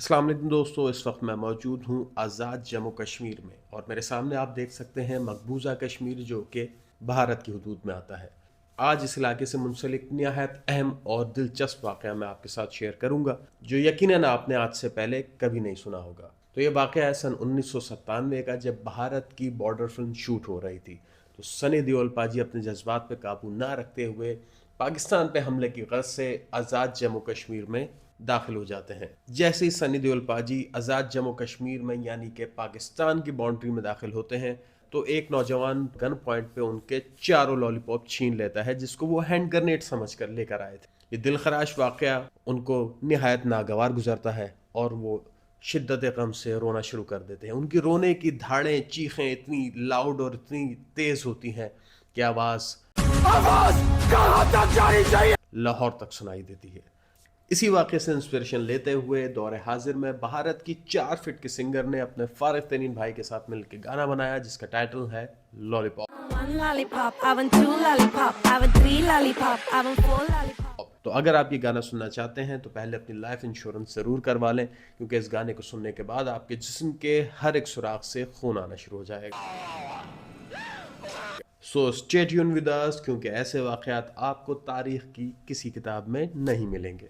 अस्सलाम वालेकुम दोस्तों, इस वक्त मैं मौजूद हूँ आज़ाद जम्मू कश्मीर में और मेरे सामने आप देख सकते हैं मकबूजा कश्मीर जो कि भारत की हदूद में आता है। आज इस इलाके से मुंसलिक नहायत अहम और दिलचस्प वाक़या मैं आपके साथ शेयर करूँगा जो यकीनन आपने आज से पहले कभी नहीं सुना होगा। तो ये वाक़या है सन 1997 का, जब भारत की बॉर्डर फिल्म शूट हो रही थी। तो सनी देओल पाजी अपने जज्बात पर काबू ना रखते हुए पाकिस्तान पे हमले की गर्ज से आज़ाद जम्मू कश्मीर में दाखिल हो जाते हैं। जैसे ही सनी देओल पाजी आज़ाद जम्मू कश्मीर में यानी कि पाकिस्तान की बाउंड्री में दाखिल होते हैं तो एक नौजवान गन पॉइंट पे उनके चारों लॉलीपॉप छीन लेता है, जिसको वो हैंड ग्रेनेड समझ कर लेकर आए थे। ये दिलखराश वाकया उनको निहायत नागवार गुजरता है और वो शिद्दत गम से रोना शुरू कर देते हैं। उनकी रोने की धाड़ें, चीखें इतनी लाउड और इतनी तेज होती हैं कि आवाज कहां तक जानी चाहिए, लाहौर तक सुनाई देती है। इसी वाक़े से इंस्पिरेशन लेते हुए दौरे हाजिर में भारत की 4 फीट की सिंगर ने अपने फारिग तरीन भाई के साथ मिलकर गाना बनाया जिसका टाइटल है लॉलीपॉप। तो अगर आप ये गाना सुनना चाहते हैं तो पहले अपनी लाइफ इंश्योरेंस ज़रूर करवा लें, क्योंकि इस गाने को सुनने के बाद आपके जिस्म के हर एक सुराख से खून आना शुरू हो जाएगा। So stay tune with us, क्योंकि ऐसे वाक़यात आपको तारीख की किसी किताब में नहीं मिलेंगे।